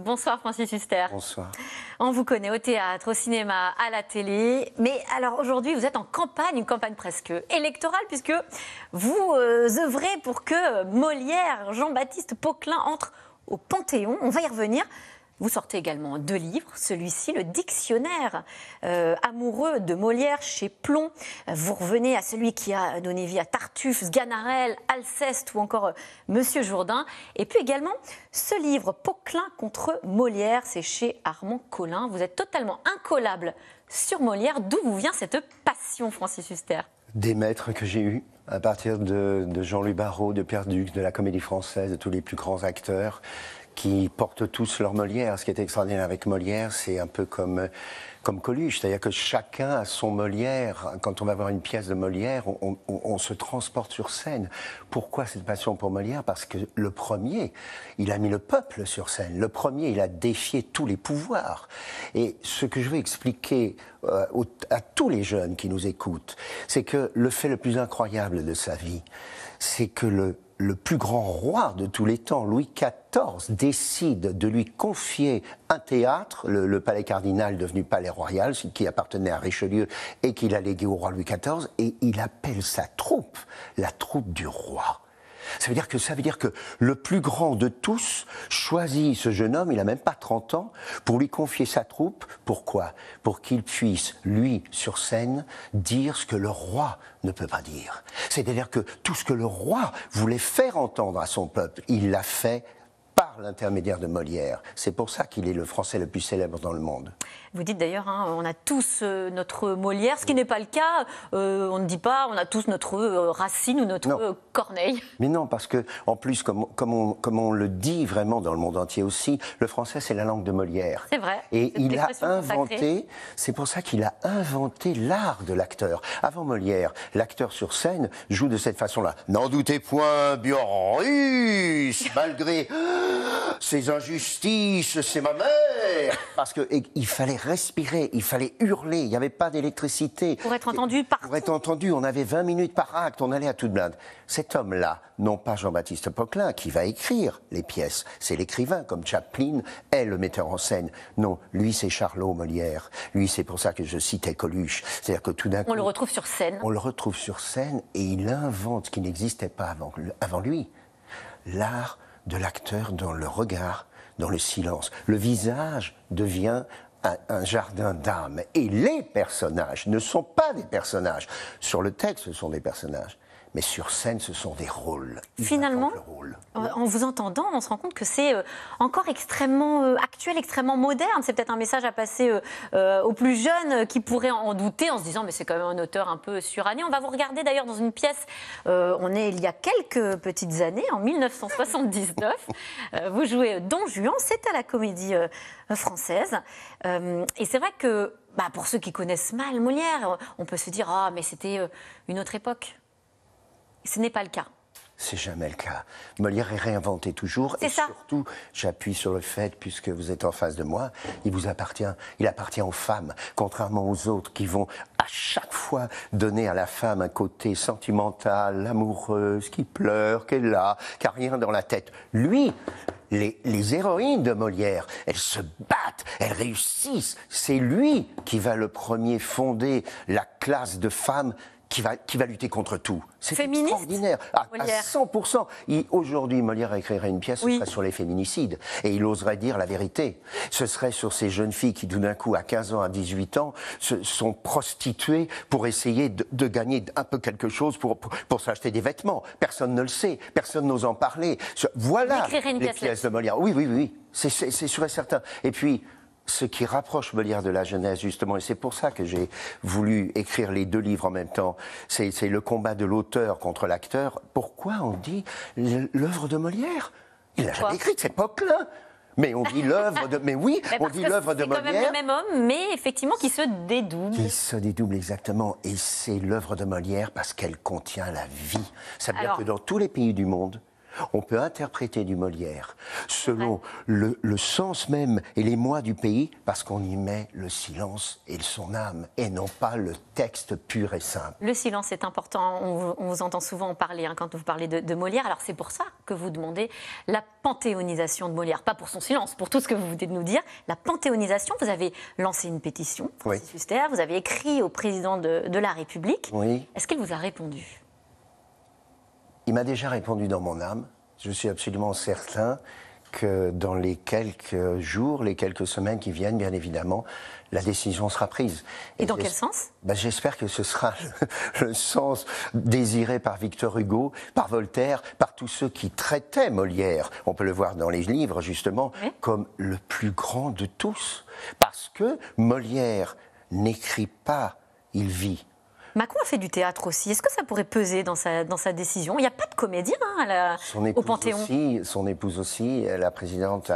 Bonsoir Francis Huster. Bonsoir. On vous connaît au théâtre, au cinéma, à la télé. Mais alors aujourd'hui, vous êtes en campagne, une campagne presque électorale, puisque vous œuvrez pour que Molière, Jean-Baptiste Poquelin entre au Panthéon. On va y revenir. Vous sortez également 2 livres, celui-ci, le dictionnaire amoureux de Molière chez Plomb. Vous revenez à celui qui a donné vie à Tartuffe, Sganarelle, Alceste ou encore Monsieur Jourdain. Et puis également ce livre, Poquelin contre Molière, c'est chez Armand Collin. Vous êtes totalement incollable sur Molière. D'où vous vient cette passion, Francis Huster? Des maîtres que j'ai eus, à partir de Jean-Louis Barrault, de Pierre Duc, de la Comédie Française, de tous les plus grands acteurs, qui portent tous leur Molière. Ce qui est extraordinaire avec Molière, c'est un peu comme Coluche, c'est-à-dire que chacun a son Molière. Quand on va voir une pièce de Molière, on se transporte sur scène. Pourquoi cette passion pour Molière? Parce que le premier, il a mis le peuple sur scène. Le premier, il a défié tous les pouvoirs. Et ce que je veux expliquer à tous les jeunes qui nous écoutent, c'est que le fait le plus incroyable de sa vie, c'est que le plus grand roi de tous les temps, Louis XIV, décide de lui confier un théâtre, le Palais Cardinal devenu Palais Royal, qui appartenait à Richelieu et qu'il a légué au roi Louis XIV, et il appelle sa troupe la troupe du roi. Ça veut dire que le plus grand de tous choisit ce jeune homme, il n'a même pas 30 ans, pour lui confier sa troupe. Pourquoi? Pour qu'il puisse, lui, sur scène, dire ce que le roi ne peut pas dire. C'est-à-dire que tout ce que le roi voulait faire entendre à son peuple, il l'a fait par l'intermédiaire de Molière. C'est pour ça qu'il est le Français le plus célèbre dans le monde. Vous dites d'ailleurs, on a tous notre Molière, ce qui n'est pas le cas. On ne dit pas, on a tous notre Racine ou notre Corneille. Mais non, parce que en plus, comme on le dit vraiment dans le monde entier aussi, le français c'est la langue de Molière. C'est vrai. Et il a inventé, c'est pour ça qu'il a inventé l'art de l'acteur. Avant Molière, l'acteur sur scène joue de cette façon-là. N'en doutez point, Bioris, malgré ces injustices, c'est ma mère. Parce qu'il fallait respirer, il fallait hurler, il n'y avait pas d'électricité. Pour être entendu partout. Pour être entendu, on avait 20 minutes par acte, on allait à toute blinde. Cet homme-là, non pas Jean-Baptiste Poquelin, qui va écrire les pièces, c'est l'écrivain, comme Chaplin est le metteur en scène. Non, lui c'est Charlot Molière. Lui, c'est pour ça que je citais Coluche. C'est-à-dire que tout d'un coup... On le retrouve sur scène. On le retrouve sur scène et il invente ce qui n'existait pas avant lui. L'art de l'acteur dans le regard, dans le silence. Le visage devient un jardin d'âme. Et les personnages ne sont pas des personnages. Sur le texte, ce sont des personnages. Mais sur scène, ce sont des rôles. Finalement, en vous entendant, on se rend compte que c'est encore extrêmement actuel, extrêmement moderne. C'est peut-être un message à passer aux plus jeunes qui pourraient en douter en se disant mais c'est quand même un auteur un peu suranné. On va vous regarder d'ailleurs dans une pièce, on est il y a quelques petites années, en 1979. Vous jouez Don Juan, c'est à la Comédie Française. Et c'est vrai que pour ceux qui connaissent mal Molière, on peut se dire « Ah, mais c'était une autre époque ». Ce n'est pas le cas. C'est jamais le cas. Molière est réinventé toujours. Et surtout, j'appuie sur le fait, puisque vous êtes en face de moi, il appartient aux femmes, contrairement aux autres qui vont à chaque fois donner à la femme un côté sentimental, amoureuse, qui pleure, qui est là, qui n'a rien dans la tête. Lui, les héroïnes de Molière, elles se battent, elles réussissent. C'est lui qui va le premier fonder la classe de femmes qui va lutter contre tout. C'est extraordinaire. À 100%. Aujourd'hui, Molière écrirait une pièce, ce serait sur les féminicides. Et il oserait dire la vérité. Ce serait sur ces jeunes filles qui, tout d'un coup, à 15 ans, à 18 ans, se sont prostituées pour essayer de gagner un peu quelque chose pour s'acheter des vêtements. Personne ne le sait. Personne n'ose en parler. Voilà les pièces de Molière. Oui. C'est sûr et certain. Et puis, ce qui rapproche Molière de la jeunesse, justement, et c'est pour ça que j'ai voulu écrire les 2 livres en même temps, c'est le combat de l'auteur contre l'acteur. Pourquoi on dit l'œuvre de Molière? Il n'a jamais écrit, c'est Poquelin. Mais on dit l'œuvre de... Mais oui, on dit l'œuvre de Molière. C'est quand même le même homme, mais effectivement qui se dédouble. Qui se dédouble, exactement. Et c'est l'œuvre de Molière parce qu'elle contient la vie. Ça veut dire que dans tous les pays du monde, On peut interpréter du Molière selon le sens même et l'émoi du pays, parce qu'on y met le silence et son âme, et non pas le texte pur et simple. Le silence est important, on vous entend souvent en parler quand vous parlez de Molière. Alors c'est pour ça que vous demandez la panthéonisation de Molière, pas pour son silence, pour tout ce que vous venez de nous dire. La panthéonisation, vous avez lancé une pétition, Francis Huster, vous avez écrit au président de la République. Oui. Est-ce qu'il vous a répondu ? Il m'a déjà répondu dans mon âme. Je suis absolument certain que dans les quelques jours, les quelques semaines qui viennent, bien évidemment, la décision sera prise. Et dans quel sens ? J'espère que ce sera le sens désiré par Victor Hugo, par Voltaire, par tous ceux qui traitaient Molière. On peut le voir dans les livres, justement, comme le plus grand de tous. Parce que Molière n'écrit pas, il vit. Macron a fait du théâtre aussi. Est-ce que ça pourrait peser dans sa décision ? Il n'y a pas de comédien au Panthéon. Son épouse aussi, la présidente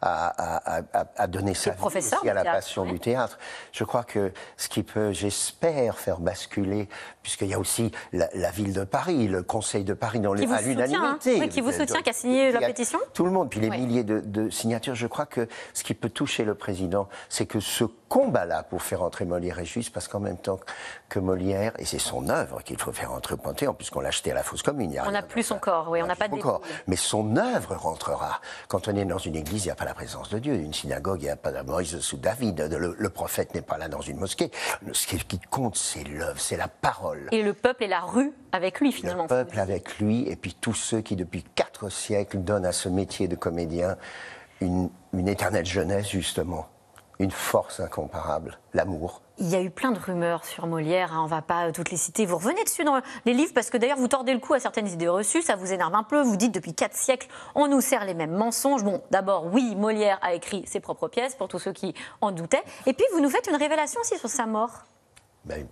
a donné sa vie aussi à la passion du théâtre. Je crois que ce qui peut, j'espère, faire basculer, puisqu'il y a aussi la ville de Paris, le Conseil de Paris à l'unanimité. Qui vous soutient, qui a signé la pétition ? Tout le monde, puis les milliers de signatures. Je crois que ce qui peut toucher le président, c'est que ce combat-là pour faire entrer Molière est juste, parce qu'en même temps que Molière, et c'est son œuvre qu'il faut faire entrer au Panthéon, puisqu'on l'a acheté à la fosse commune. On n'a plus son corps, oui, on n'a pas de corps. Mais son œuvre rentrera. Quand on est dans une église, il n'y a pas la présence de Dieu. Une synagogue, il n'y a pas de Moïse ou David. Le prophète n'est pas là dans une mosquée. Ce qui compte, c'est l'œuvre, c'est la parole. Et le peuple et la rue avec lui, finalement. Le peuple avec lui, et puis tous ceux qui, depuis 4 siècles, donnent à ce métier de comédien une éternelle jeunesse, justement. Une force incomparable, l'amour. Il y a eu plein de rumeurs sur Molière, on ne va pas toutes les citer. Vous revenez dessus dans les livres parce que d'ailleurs vous tordez le cou à certaines idées reçues, ça vous énerve un peu. Vous dites depuis 4 siècles, on nous sert les mêmes mensonges. Bon, d'abord, oui, Molière a écrit ses propres pièces pour tous ceux qui en doutaient. Et puis vous nous faites une révélation aussi sur sa mort.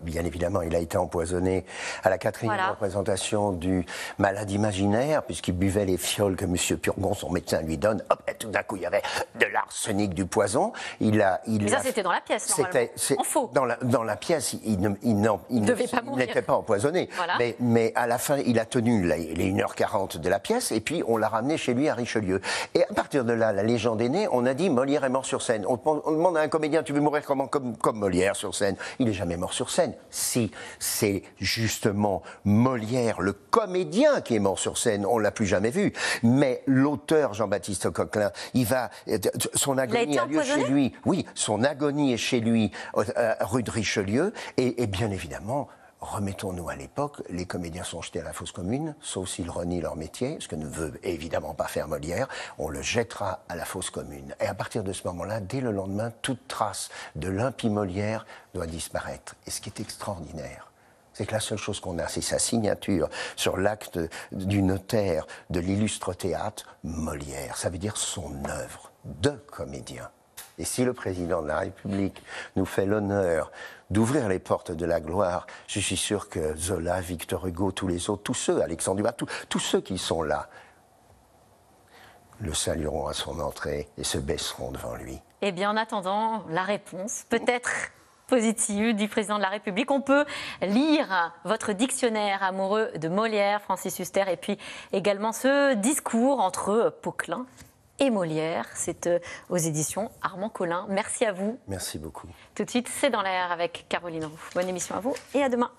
Bien évidemment, il a été empoisonné à la 4e représentation du Malade imaginaire, puisqu'il buvait les fioles que M. Purgon, son médecin, lui donne. Hop, et tout d'un coup, il y avait de l'arsenic, du poison. Mais ça, c'était dans la pièce, normalement. En faux. Dans la pièce, il n'était pas empoisonné. Voilà. Mais à la fin, il a tenu les 1h40 de la pièce, et puis on l'a ramené chez lui à Richelieu. Et à partir de là, la légende est née. On a dit Molière est mort sur scène. On demande à un comédien, tu veux mourir comme Molière sur scène? Il n'est jamais mort sur scène. Si, c'est justement Molière, le comédien, qui est mort sur scène, on l'a plus jamais vu. Mais l'auteur, Jean-Baptiste Coquelin, son agonie a lieu chez lui. Oui, son agonie est chez lui, rue de Richelieu, et bien évidemment, remettons-nous à l'époque, les comédiens sont jetés à la fosse commune, sauf s'ils renient leur métier, ce que ne veut évidemment pas faire Molière, on le jettera à la fosse commune. Et à partir de ce moment-là, dès le lendemain, toute trace de l'impie Molière doit disparaître. Et ce qui est extraordinaire, c'est que la seule chose qu'on a, c'est sa signature sur l'acte du notaire de l'illustre théâtre, Molière. Ça veut dire son œuvre de comédien. Et si le président de la République nous fait l'honneur d'ouvrir les portes de la gloire, je suis sûr que Zola, Victor Hugo, tous les autres, tous ceux, Alexandre Dumas, tous ceux qui sont là, le salueront à son entrée et se baisseront devant lui. Eh bien, en attendant la réponse, peut-être positive, du président de la République, on peut lire votre dictionnaire amoureux de Molière, Francis Huster, et puis également ce discours entre Poquelin et Molière. C'est aux éditions Armand Collin. Merci à vous. Merci beaucoup. Tout de suite, c'est dans l'air avec Caroline Roux. Bonne émission à vous et à demain.